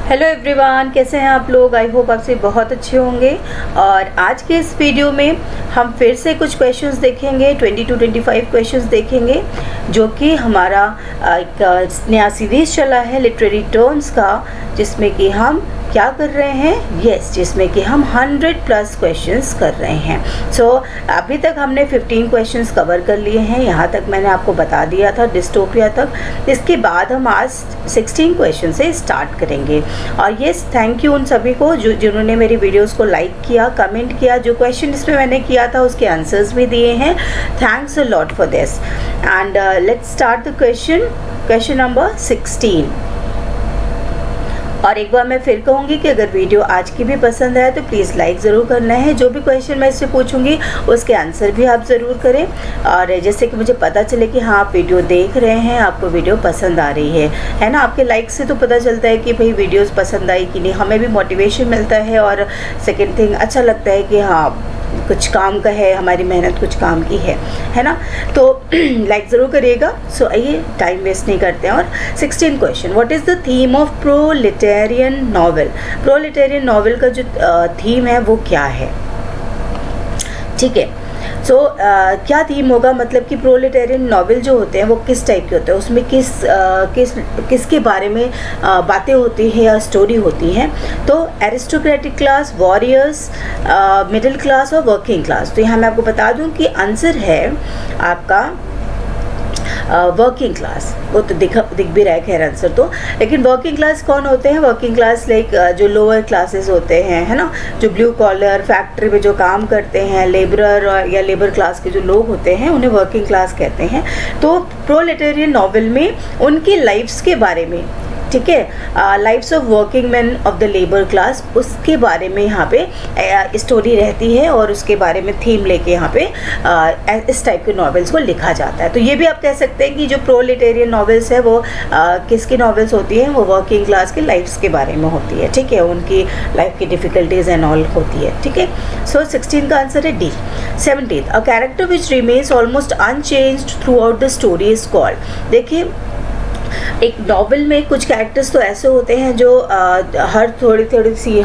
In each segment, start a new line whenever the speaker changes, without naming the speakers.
Hello everyone, कैसे हैं आप लोग। आई होप आपसे बहुत अच्छे होंगे। और आज के इस वीडियो में हम फिर से कुछ क्वेश्चंस देखेंगे, 20 to 25 क्वेश्चंस देखेंगे, जो कि हमारा एक नया सीरीज़ चला है लिटरेरी टर्म्स का, जिसमें कि हम क्या कर रहे हैं, जिसमें कि हम 100+ क्वेश्चंस कर रहे हैं। सो अभी तक हमने 15 क्वेश्चंस कवर कर लिए हैं, यहाँ तक मैंने आपको बता दिया था डिस्टोपिया तक। इसके बाद हम आज 16 क्वेश्चन से स्टार्ट करेंगे। और थैंक यू उन सभी को जिन्होंने मेरी वीडियोस को लाइक किया, कमेंट किया, जो क्वेश्चन इसमें मैंने किया था उसके आंसर्स भी दिए हैं। Thanks a lot for this. And let's start the question number 16। और एक बार मैं फिर कहूँगी कि अगर वीडियो आज की भी पसंद आए तो प्लीज़ लाइक ज़रूर करना है। जो भी क्वेश्चन मैं इससे पूछूंगी उसके आंसर भी आप ज़रूर करें, और जैसे कि मुझे पता चले कि हाँ आप वीडियो देख रहे हैं, आपको वीडियो पसंद आ रही है ना। आपके लाइक से तो पता चलता है कि भाई वीडियोस पसंद आई कि नहीं, हमें भी मोटिवेशन मिलता है। और सेकेंड थिंग, अच्छा लगता है कि हाँ कुछ काम का है, हमारी मेहनत कुछ काम की है ना। तो लाइक ज़रूर करिएगा। सो आइए टाइम वेस्ट नहीं करते हैं। और 16 question, what is the theme of proletarian novel. Proletarian novel का जो थीम है वो क्या है, ठीक है। सो क्या थीम होगा, मतलब कि प्रोलेटेरियन नॉवेल जो होते हैं वो किस टाइप के होते हैं, उसमें किसके बारे में बातें होती हैं या स्टोरी होती हैं। तो aristocratic class, warriors, middle class और वर्किंग क्लास। तो यहाँ मैं आपको बता दूँ कि आंसर है आपका वर्किंग क्लास। वो तो दिख भी रहा है खैर आंसर तो। लेकिन वर्किंग क्लास कौन होते हैं? वर्किंग क्लास लाइक जो लोअर क्लासेस होते हैं, है ना, जो ब्लू कॉलर फैक्ट्री में जो काम करते हैं, लेबरर या लेबर क्लास के जो लोग होते हैं, उन्हें वर्किंग क्लास कहते हैं। तो प्रोलेटेरियन नॉवेल में उनकी लाइफ्स के बारे में, ठीक है, life's of working man of the labour class, उसके बारे में यहाँ पे स्टोरी रहती है। और उसके बारे में थीम लेके यहाँ पे इस टाइप के नॉवेल्स को लिखा जाता है। तो ये भी आप कह सकते हैं कि जो प्रोलेटेरियन नॉवेल्स है वो किसकी नॉवेल्स होती हैं, वो वर्किंग क्लास के लाइफ्स के बारे में होती है, ठीक है, उनकी लाइफ की डिफ़िकल्टीज एंड ऑल होती है, ठीक है। सो 16 का आंसर है D. 17, a character which remains almost unchanged through out the story is called. देखिए, एक नॉवेल में कुछ कैरेक्टर्स तो ऐसे होते हैं जो हर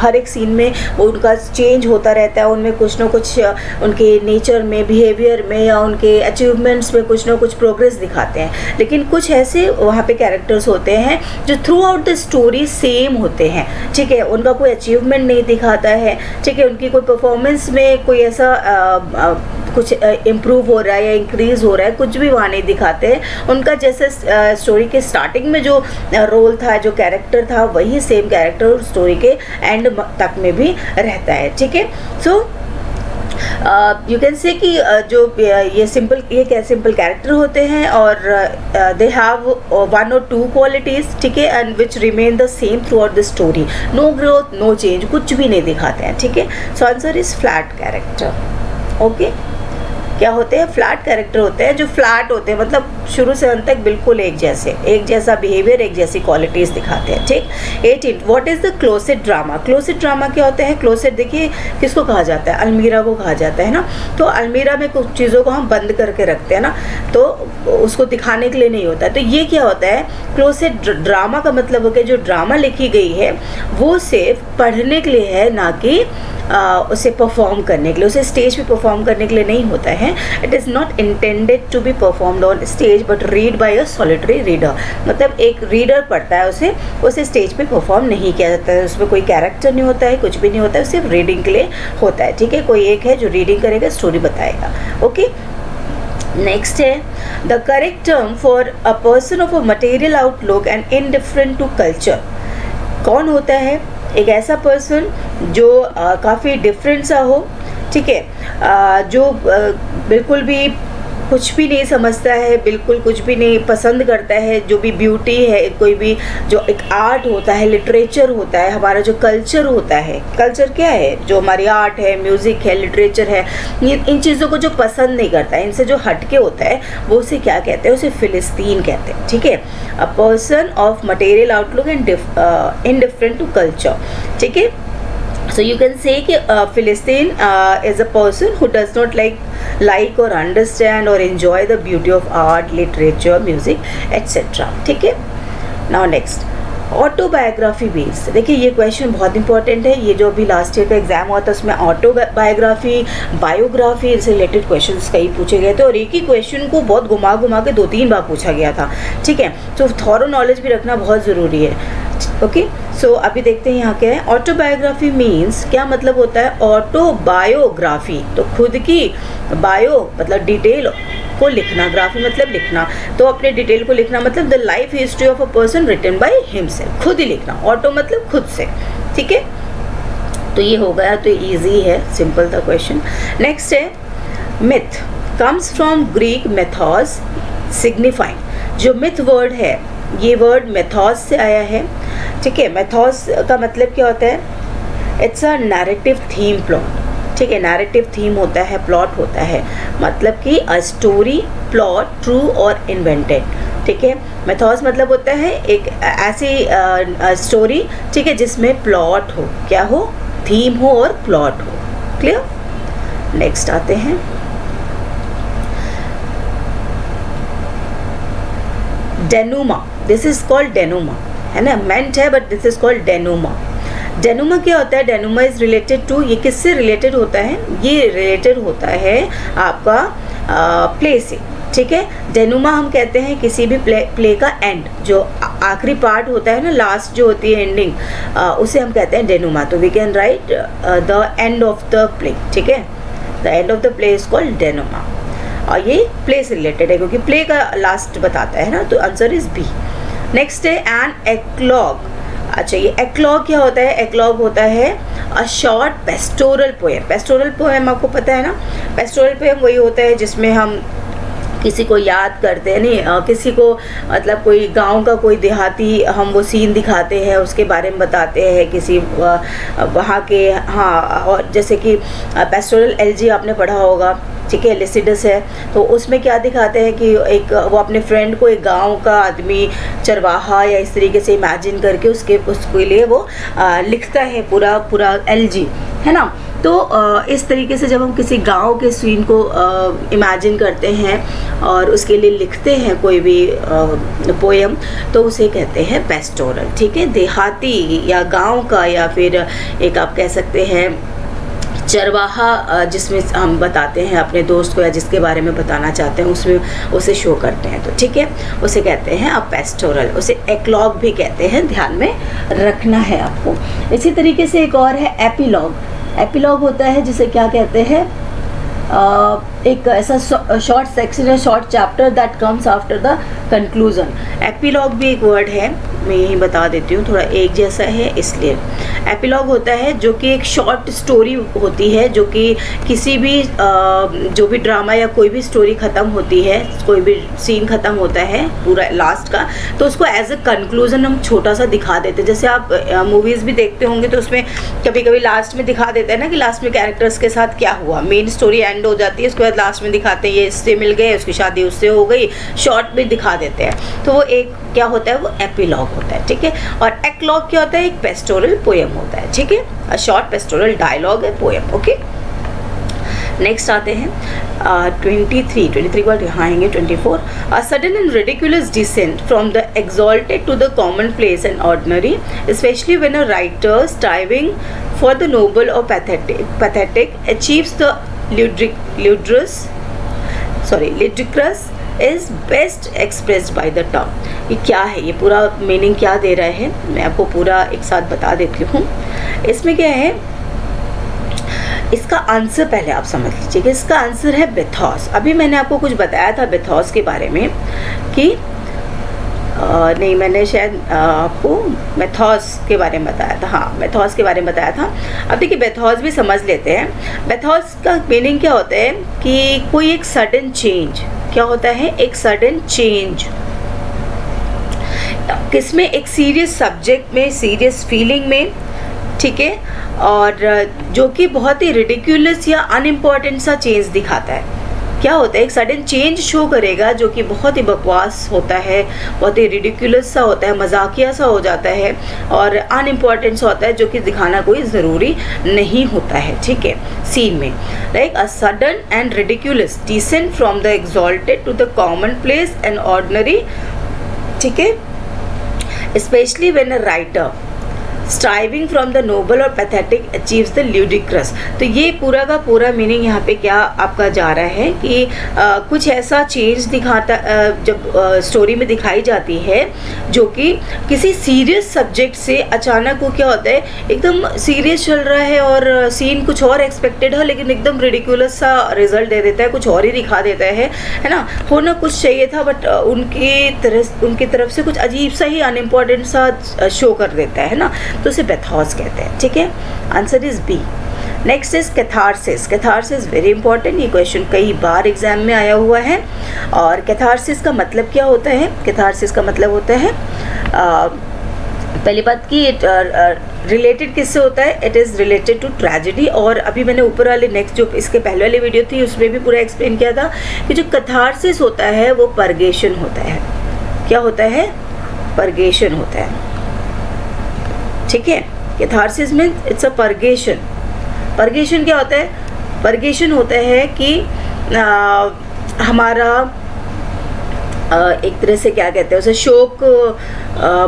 हर एक सीन में वो उनका चेंज होता रहता है, उनमें कुछ ना कुछ उनके नेचर में, बिहेवियर में या उनके अचीवमेंट्स में कुछ ना कुछ प्रोग्रेस दिखाते हैं। लेकिन कुछ ऐसे वहाँ पे कैरेक्टर्स होते हैं जो through out the story same होते हैं, ठीक है, उनका कोई अचीवमेंट नहीं दिखाता है, ठीक है, उनकी कोई परफॉर्मेंस में कोई ऐसा कुछ इम्प्रूव हो रहा है या इंक्रीज़ हो रहा है, कुछ भी वहाँ नहीं दिखाते हैं। उनका जैसे स्टोरी के स्टार्टिंग में जो रोल था, जो कैरेक्टर था, वही सेम कैरेक्टर स्टोरी के एंड तक में भी रहता है, ठीक है। सो यू कैन से कि जो ये सिंपल कैरेक्टर होते हैं और दे हैव 1 or 2 क्वालिटीज़, ठीक है, and which remain the same throughout the story. No growth, no change, कुछ भी नहीं दिखाते हैं, ठीक है। So answer is flat character. Okay, क्या होते हैं? फ्लैट कैरेक्टर होते हैं, जो फ्लैट होते हैं, मतलब शुरू से अंत तक बिल्कुल एक जैसा बिहेवियर, एक जैसी क्वालिटीज़ दिखाते हैं, ठीक। 18, what is the closet drama. Closet drama क्या होता है? क्लोसेट देखिए किसको कहा जाता है, अलमीरा को कहा जाता है ना। तो अलमीरा में कुछ चीज़ों को हम बंद करके रखते हैं ना, तो उसको दिखाने के लिए नहीं होता है। तो ये क्या होता है? क्लोसेट ड्रामा का मतलब हो गया जो ड्रामा लिखी गई है वो सिर्फ पढ़ने के लिए है, ना कि उसे परफॉर्म करने के लिए, उसे स्टेज पे परफॉर्म करने के लिए नहीं होता है। It is not intended to be performed on stage but read by a solitary reader. मतलब एक रीडर पढ़ता है, उसे स्टेज पे परफॉर्म नहीं किया जाता है, उसमें कोई कैरेक्टर नहीं होता है, कुछ भी नहीं होता है, सिर्फ रीडिंग के लिए होता है, ठीक है। कोई एक है जो रीडिंग करेगा, स्टोरी बताएगा। ओके, नेक्स्ट है the correct term for a person of a material outlook and indifferent to culture. कौन होता है? एक ऐसा पर्सन जो काफ़ी डिफरेंट सा हो, ठीक है, जो बिल्कुल भी कुछ भी नहीं समझता है, बिल्कुल कुछ भी नहीं पसंद करता है, जो भी ब्यूटी है, कोई भी जो एक आर्ट होता है, लिटरेचर होता है, हमारा जो कल्चर होता है। कल्चर क्या है? जो हमारी आर्ट है, म्यूज़िक है, लिटरेचर है, इन चीज़ों को जो पसंद नहीं करता है, इनसे जो हटके होता है, वो उसे क्या कहते हैं? उसे फिलिस्तीन कहते हैं, ठीक है। A person of material outlook and indifferent to culture, ठीक है। So you can say कि Philistine is a person who does not like or understand or enjoy the beauty of art, literature, music, etc. ठीक है. Now next, autobiography based, देखिए ये question बहुत important है। ये जो अभी लास्ट ईयर का एग्जाम हुआ था उसमें ऑटोबायोग्राफी, बायोग्राफी से रिलेटेड क्वेश्चंस कई पूछे गए थे और एक ही क्वेश्चन को बहुत घुमा घुमा के 2-3 बार पूछा गया था, ठीक है। तो थॉरो नॉलेज भी रखना बहुत ज़रूरी है, ओके। सो अभी देखते हैं यहाँ क्या है। ऑटोबायोग्राफी मीन्स, क्या मतलब होता है ऑटोबायोग्राफी, तो खुद की, बायो मतलब डिटेल को लिखना, ग्राफी मतलब लिखना, तो अपने डिटेल को लिखना मतलब the life history of a person written by himself, खुद ही लिखना। ऑटो मतलब खुद से, ठीक है। तो ये हो गया, तो इजी है, सिंपल था क्वेश्चन। नेक्स्ट है myth, comes from Greek mythos signifying, जो मिथ वर्ड है ये वर्ड मेथोस से आया है, ठीक है। मेथोस का मतलब क्या होता है, it's a narrative theme plot, ठीक है। नैरेटिव थीम होता है, प्लॉट होता है, मतलब कि अ स्टोरी, प्लॉट, ट्रू और इन्वेंटेड, ठीक है। मेथोस मतलब होता है एक ऐसी स्टोरी, ठीक है, जिसमें प्लॉट हो, क्या हो, थीम हो और प्लॉट हो, क्लियर। नेक्स्ट आते हैं, डेनुमा, दिस इज कॉल्ड डेनुमा, है ना, मेंट है बट दिस इज कॉल्ड डेनुमा। डेनुमा क्या होता है, डेनुमा इज रिलेटेड टू, ये किससे रिलेटेड होता है, ये रिलेटेड होता है आपका प्ले से, ठीक है। डेनुमा हम कहते हैं किसी भी प्ले का एंड, जो आखिरी पार्ट होता है ना, लास्ट जो होती है एंडिंग, उसे हम कहते हैं डेनुमा। तो we can write the end of the play, ठीक है, the end of the play is called denouement, और ये प्ले से रिलेटेड है क्योंकि प्ले का लास्ट बताता है ना, तो आंसर इज बी। नेक्स्ट है एन एक्लॉग, अच्छा ये एक्लॉग क्या होता है, एक्लॉग होता है a short pastoral poem. Pastoral poem आपको पता है ना, पेस्टोरल पोएम वही होता है जिसमें हम किसी को याद करते हैं, नहीं किसी को, मतलब कोई गांव का कोई देहाती हम वो सीन दिखाते हैं, उसके बारे में बताते हैं किसी वहाँ के, हाँ। और जैसे कि पेस्टोरल एलजी आपने पढ़ा होगा, ठीक है, लिसिडस है, तो उसमें क्या दिखाते हैं कि एक वो अपने फ्रेंड को एक गांव का आदमी चरवाहा या इस तरीके से इमेजिन करके उसके लिए वो लिखता है पूरा एलजी, है ना। तो इस तरीके से जब हम किसी गांव के सीन को इमेजिन करते हैं और उसके लिए लिखते हैं कोई भी पोएम, तो उसे कहते हैं पेस्टोरल, ठीक है। देहाती या गांव का, या फिर एक आप कह सकते हैं चरवाहा, जिसमें हम बताते हैं अपने दोस्त को या जिसके बारे में बताना चाहते हैं, उसमें उसे शो करते हैं, तो ठीक है, उसे कहते हैं आप पेस्टोरल, उसे एक्लॉग भी कहते हैं, ध्यान में रखना है आपको। इसी तरीके से एक और है एपिलॉग। एपिलॉग होता है जिसे क्या कहते हैं, एक ऐसा शॉर्ट सेक्शन है, short chapter that comes after the conclusion. Epilogue भी एक वर्ड है, मैं यही बता देती हूँ, थोड़ा एक जैसा है इसलिए। एपिलॉग होता है जो कि एक शॉर्ट स्टोरी होती है, जो कि किसी भी जो भी ड्रामा या कोई भी स्टोरी ख़त्म होती है, कोई भी सीन ख़त्म होता है पूरा लास्ट का, तो उसको एज अ कंक्लूजन हम छोटा सा दिखा देते हैं। जैसे आप मूवीज़ भी देखते होंगे तो उसमें कभी कभी लास्ट में दिखा देते हैं ना कि लास्ट में कैरेक्टर्स के साथ क्या हुआ, मेन स्टोरी एंड हो जाती है, उसके बाद लास्ट में दिखाते हैं ये इससे मिल गए, उसकी शादी उससे हो गई, शॉर्ट में दिखा देते हैं, तो वो एक क्या होता है, वो एपिलॉग होता है, ठीक है। और एक्लॉग क्या होता है, एक पेस्टोरल पोएम होता है, ठीक है, अ शॉर्ट पेस्टोरल डायलॉग है, पोएम, ओके। नेक्स्ट आते हैं 23 वर्ड, यहाँ आएंगे 24। A sudden and ridiculous descent from the exalted to the common place and ordinary, especially when a writer striving for the noble or pathetic achieves the ludicrous is best expressed by the term। ये क्या है, ये पूरा meaning क्या दे रहा है, मैं आपको पूरा एक साथ बता देती हूँ। इसमें क्या है, इसका आंसर पहले आप समझ लीजिए कि इसका आंसर है बेथोस। अभी मैंने आपको कुछ बताया था बेथोस के बारे में कि नहीं, मैंने शायद आपको मेथोस के बारे में बताया था, हाँ मेथोस के बारे में बताया था। अब देखिए बेथोस भी समझ लेते हैं। बेथोस का मीनिंग क्या होता है कि कोई एक सडन चेंज, क्या होता है, एक सडन चेंज किसमें, एक सीरियस सब्जेक्ट में, सीरियस फीलिंग में, ठीक है, और जो कि बहुत ही रिडिक्यूलस या अनइम्पॉर्टेंट सा चेंज दिखाता है। क्या होता है, एक सडन चेंज शो करेगा जो कि बहुत ही बकवास होता है, बहुत ही रिडिकुलस सा होता है, मजाकिया सा हो जाता है और अनइम्पॉर्टेंट सा होता है, जो कि दिखाना कोई ज़रूरी नहीं होता है, ठीक है, सीन में। Like a sudden and ridiculous descent from the exalted to the common place and ordinary, ठीक है, specially when a writer striving from the noble or pathetic achieves the ludicrous. तो ये पूरा का पूरा मीनिंग यहाँ पे क्या आपका जा रहा है कि कुछ ऐसा चेंज दिखाता जब स्टोरी में दिखाई जाती है जो कि किसी सीरियस सब्जेक्ट से अचानक वो क्या होता है, एकदम सीरियस चल रहा है और सीन कुछ और एक्सपेक्टेड है लेकिन एकदम रिडिकुलस सा रिजल्ट दे देता है, कुछ और ही दिखा देता है ना। होना कुछ चाहिए था बट उनकी तरफ से कुछ अजीब सा ही अनइम्पॉर्टेंट सा शो कर देता है ना, तो उसे पैथोस कहते हैं। ठीक है, answer is b. Next is catharsis. Catharsis very important, ये क्वेश्चन कई बार एग्जाम में आया हुआ है। और कैथारसिस का मतलब क्या होता है? कैथारसिस का मतलब होता है पहली बात कि रिलेटेड किससे होता है? It is related to tragedy. और अभी मैंने ऊपर वाले नेक्स्ट जो इसके पहले वाली वीडियो थी उसमें भी पूरा एक्सप्लेन किया था कि जो कैथारसिस होता है वो परगेशन होता है। क्या होता है? परगेशन होता है। ठीक है, catharsis means it's a purgation. Purgation क्या होता है? परगेशन होता है कि हमारा एक तरह से क्या कहते हैं उसे, शोक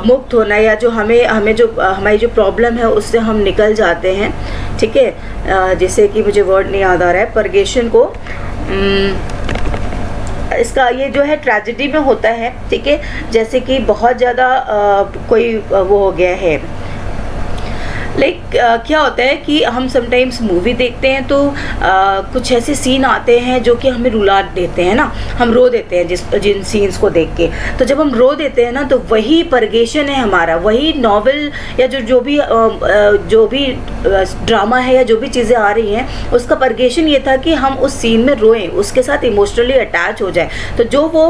मुक्त होना, या जो हमें जो हमारी जो प्रॉब्लम है उससे हम निकल जाते हैं। ठीक है, जैसे कि मुझे वर्ड नहीं याद आ रहा है परगेशन को, इसका ये जो है ट्रेजेडी में होता है। ठीक है, जैसे कि बहुत ज़्यादा कोई वो हो गया है, क्या होता है कि हम समटाइम्स मूवी देखते हैं तो कुछ ऐसे सीन आते हैं जो कि हमें रुला देते हैं ना, हम रो देते हैं जिन सीन्स को देख के। तो जब हम रो देते हैं ना तो वही परगेशन है हमारा, वही नॉवेल या जो भी ड्रामा है या जो भी चीज़ें आ रही हैं उसका परगेशन ये था कि हम उस सीन में रोएं, उसके साथ इमोशनली अटैच हो जाए। तो जो वो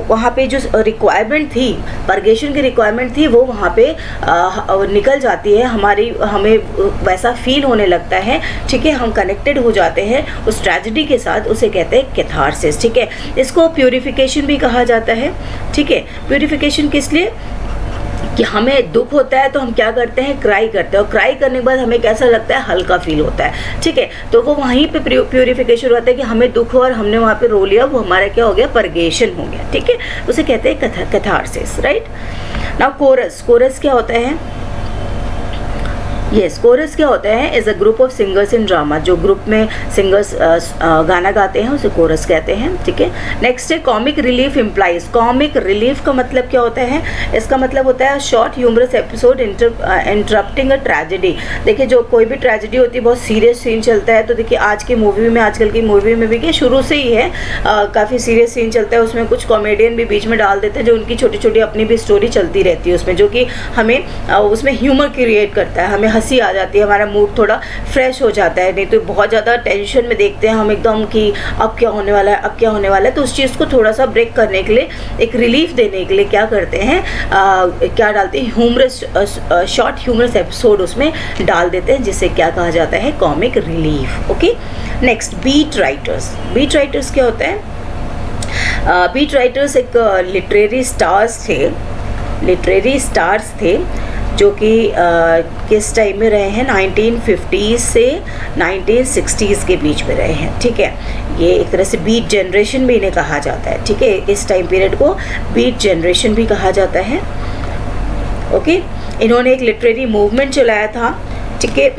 वहाँ पे जो रिक्वायरमेंट थी, परगेशन की रिक्वायरमेंट थी, वो वहाँ पे निकल जाती है, हमें वैसा फील होने लगता है। ठीक है, हम कनेक्टेड हो जाते हैं उस ट्रेजेडी के साथ, उसे कहते हैं कैथारसिस। ठीक है, इसको प्यूरिफिकेशन भी कहा जाता है। ठीक है, प्यूरिफिकेशन किस लिए? कि हमें दुख होता है तो हम क्या करते हैं? क्राई करते हैं, और क्राई करने के बाद हमें कैसा लगता है? हल्का फील होता है। ठीक है, तो वो वहीं पे प्यूरिफिकेशन होता है कि हमें दुख हो और हमने वहाँ पे रो लिया, वो हमारा क्या हो गया? परगेशन हो गया। ठीक है, उसे कहते हैं catharsis. Right now chorus. Chorus क्या होता है? यस, कोरस क्या होता है? Is a group of singers in drama. जो ग्रुप में सिंगर्स गाना गाते हैं उसे कोरस कहते हैं। ठीक है, नेक्स्ट है comic relief implies. Comic relief का मतलब क्या होता है? इसका मतलब होता है short humorous episode interrupting a tragedy. देखिए, जो कोई भी ट्रेजेडी होती है, बहुत सीरियस सीन चलता है, तो देखिए आजकल की मूवी में भी क्या शुरू से ही है, काफ़ी सीरियस सीन चलता है, उसमें कुछ कॉमेडियन भी बीच में डाल देते हैं जो उनकी छोटी छोटी अपनी भी स्टोरी चलती रहती है उसमें, जो कि हमें उसमें ह्यूमर क्रिएट करता है, हमें हंसी आ जाती है, हमारा मूड थोड़ा फ्रेश हो जाता है। नहीं तो बहुत ज़्यादा टेंशन में देखते हैं हम एकदम कि अब क्या होने वाला है, अब क्या होने वाला है। तो उस चीज़ को थोड़ा सा ब्रेक करने के लिए, एक रिलीफ देने के लिए क्या करते हैं, क्या डालते हैं? ह्यूमरस, शॉर्ट ह्यूमरस एपिसोड उसमें डाल देते हैं, जिसे क्या कहा जाता है? Comic relief. Okay, next beat writers. Beat writers क्या होता है? बीट राइटर्स एक लिटरेरी स्टार्स थे जो कि किस टाइम में रहे हैं? 1950s से 1960s के बीच में रहे हैं। ठीक है, ये एक तरह से बीट जनरेशन भी इन्हें कहा जाता है। ठीक है, इस टाइम पीरियड को बीट जनरेशन भी कहा जाता है। ओके, इन्होंने एक लिटरेरी मूवमेंट चलाया था। ठीक है,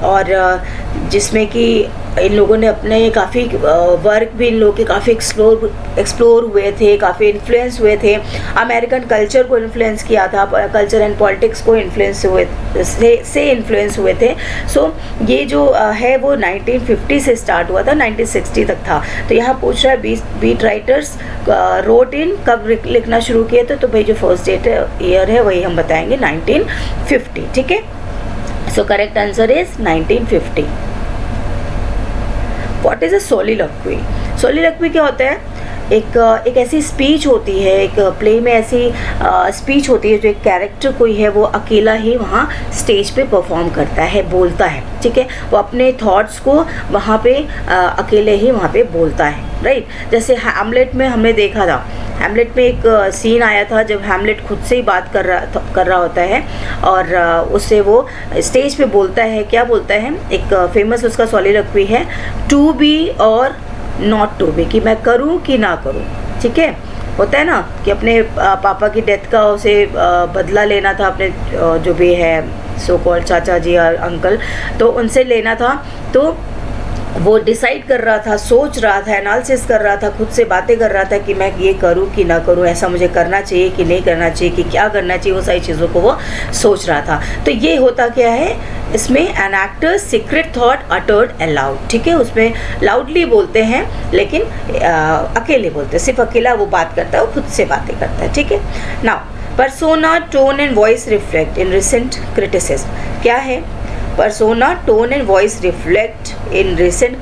और जिसमें कि इन लोगों ने अपने काफ़ी वर्क भी इन लोगों के काफ़ी एक्सप्लोर हुए थे, काफ़ी इन्फ्लुएंस हुए थे, अमेरिकन कल्चर को इन्फ्लुएंस किया था, कल्चर एंड पॉलिटिक्स को इन्फ्लुएंस हुए थे। सो ये जो है वो 1950 से स्टार्ट हुआ था, 1960 तक था। तो यहाँ पूछ रहा है बीट राइटर्स रोट इन कब लिखना शुरू किए थे? तो भाई जो फर्स्ट ईयर है वही हम बताएंगे, 1950। ठीक है, so correct answer is 1950। What is a soliloquy? Soliloquy क्या होता है? एक ऐसी स्पीच होती है, एक प्ले में ऐसी स्पीच होती है जो एक कैरेक्टर कोई है वो अकेला ही वहाँ स्टेज पे परफॉर्म करता है, बोलता है। ठीक है, वो अपने थॉट्स को वहाँ पे अकेले ही वहाँ पे बोलता है। राइट, जैसे हैमलेट में हमने देखा था, हैमलेट में एक सीन आया था जब हैमलेट खुद से ही बात कर रहा होता है और उससे वो स्टेज पे बोलता है। क्या बोलता है? एक फेमस उसका सोलिलोक्वी है, टू बी और नॉट टू बी, कि मैं करूं कि ना करूं। ठीक है, होता है ना कि अपने पापा की डेथ का उसे बदला लेना था, अपने जो भी है सो कॉल्ड चाचा जी और अंकल, तो उनसे लेना था। तो वो डिसाइड कर रहा था, सोच रहा था, एनालिसिस कर रहा था, खुद से बातें कर रहा था कि मैं ये करूँ कि ना करूँ, ऐसा मुझे करना चाहिए कि नहीं करना चाहिए, कि क्या करना चाहिए, वो सारी चीज़ों को वो सोच रहा था। तो ये होता क्या है इसमें, an actor secret thought uttered allowed, ठीक है। उसमें लाउडली बोलते हैं लेकिन अकेले बोलते हैं, सिर्फ अकेला वो बात करता है, वो खुद से बातें करता है, ठीक है। Now persona, tone and voice reflect in recent criticism. क्या है persona, tone and voice reflect in recent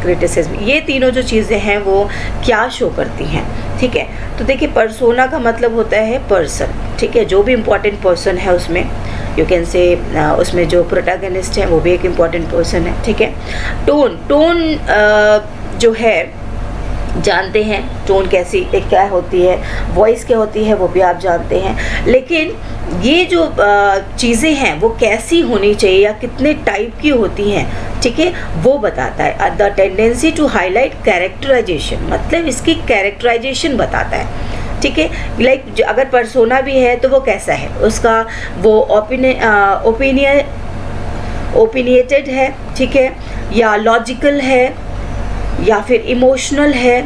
criticism. ये तीनों जो चीज़ें हैं वो क्या शो करती हैं, ठीक है। तो देखिए पर्सोना का मतलब होता है पर्सन, ठीक है, जो भी इम्पोर्टेंट पर्सन है उसमें, यू कैन से उसमें जो प्रोटैगनिस्ट है वो भी एक इम्पॉर्टेंट पर्सन है, ठीक है। टोन जो है जानते हैं टोन कैसी एक क्या होती है, वॉइस क्या होती है वो भी आप जानते हैं, लेकिन ये जो चीज़ें हैं वो कैसी होनी चाहिए या कितने टाइप की होती हैं, ठीक है, वो बताता है। The tendency to highlight characterisation, मतलब इसकी कैरेक्टराइजेशन बताता है, ठीक है। लाइक अगर पर्सोना भी है तो वो कैसा है, उसका वो ओपिनियटेड है, ठीक है, या लॉजिकल है या फिर इमोशनल है,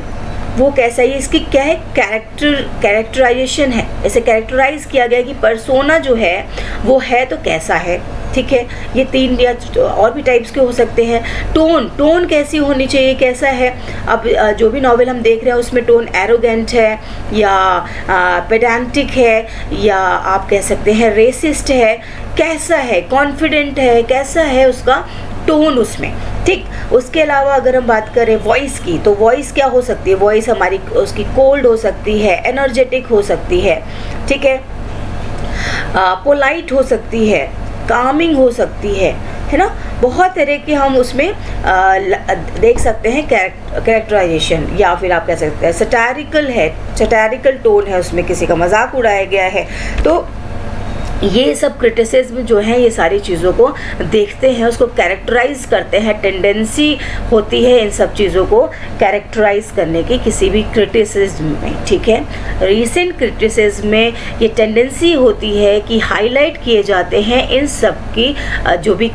वो कैसा है, इसकी क्या है कैरेक्टराइजेशन है, ऐसे कैरेक्टराइज किया गया कि पर्सोना जो है वो है तो कैसा है, ठीक है। ये तीन या और भी टाइप्स के हो सकते हैं। टोन कैसी होनी चाहिए, कैसा है। अब जो भी नॉवेल हम देख रहे हैं उसमें टोन एरोगेंट है या पेडांटिक है या आप कह सकते हैं रेसिस्ट है, कैसा है, कॉन्फिडेंट है, कैसा है उसका टोन उसमें, ठीक। उसके अलावा अगर हम बात करें वॉइस की, तो वॉइस क्या हो सकती है, वॉइस हमारी उसकी कोल्ड हो सकती है, एनर्जेटिक हो सकती है, ठीक है, पोलाइट हो सकती है, कामिंग हो सकती है ना। बहुत तरह के हम उसमें देख सकते हैं कैरेक्टराइजेशन, या फिर आप कह सकते हैं सटारिकल टोन है, उसमें किसी का मजाक उड़ाया गया है। तो ये सब क्रिटिसिज्म जो है ये सारी चीज़ों को देखते हैं, उसको कैरेक्टराइज करते हैं, टेंडेंसी होती है इन सब चीज़ों को कैरेक्टराइज करने की किसी भी क्रिटिसिज्म में, ठीक है। रीसेंट क्रिटिसिज्म में ये टेंडेंसी होती है कि हाईलाइट किए जाते हैं इन सब की जो भी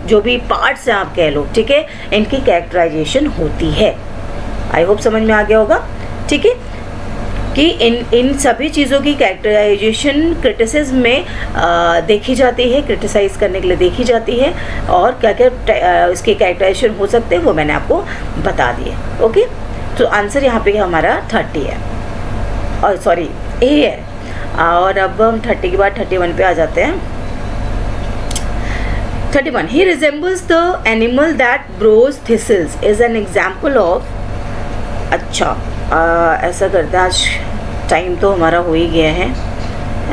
जो भी पार्ट्स हैं आप कह लो, ठीक है, इनकी कैरेक्टराइजेशन होती है। आई होप समझ में आ गया होगा, ठीक है, कि इन सभी चीज़ों की कैरेक्टराइजेशन क्रिटिसिज्म में देखी जाती है, क्रिटिसाइज़ करने के लिए देखी जाती है, और क्या क्या इसके कैरेक्टराइजेशन हो सकते हैं वो मैंने आपको बता दिए। ओके, तो आंसर यहाँ पे हमारा 30 है, और सॉरी ए है। और अब हम 30 के बाद 31 पे आ जाते हैं। 31, he resembles the animal that browse thistles is an example of. अच्छा, ऐसा करते हैं, आज टाइम तो हमारा हो ही गया है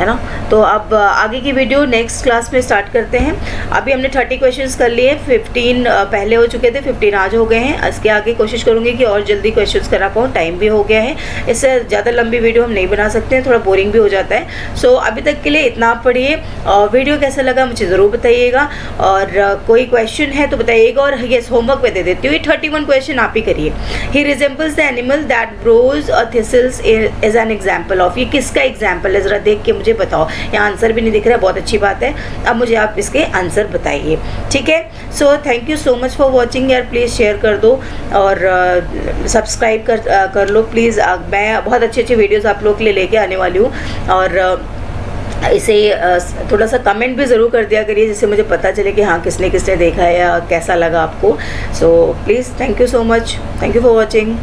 ना। तो अब आगे की वीडियो नेक्स्ट क्लास में स्टार्ट करते हैं। अभी हमने 30 क्वेश्चंस कर लिए, 15 पहले हो चुके थे, 15 आज हो गए हैं। इसके आगे कोशिश करूँगी कि और जल्दी क्वेश्चंस करा पाऊँ, टाइम भी हो गया है। इससे ज़्यादा लंबी वीडियो हम नहीं बना सकते हैं, थोड़ा बोरिंग भी हो जाता है। सो अभी तक के लिए इतना आप पढ़िए, और वीडियो कैसा लगा मुझे ज़रूर बताइएगा, और कोई क्वेश्चन है तो बताइएगा। और येस, होमवर्क पे दे देती हूँ, ये 31 क्वेश्चन आप ही करिए। He resembles the animal that browse a thistles is an example of. ये किसका एग्जाम्पल है, ज़रा देख के मुझे बताओ। यहाँ आंसर भी नहीं दिख रहा है, बहुत अच्छी बात है। अब मुझे आप इसके आंसर बताइए, ठीक है। So thank you so much for watching यार, प्लीज़ शेयर कर दो और सब्सक्राइब कर लो प्लीज़। मैं बहुत अच्छी अच्छी वीडियोस आप लोग के लिए लेके आने वाली हूँ, और इसे थोड़ा सा कमेंट भी ज़रूर कर दिया करिए, जिससे मुझे पता चले कि हाँ किसने किसने देखा है या कैसा लगा आपको। So please, thank you so much, thank you for watching.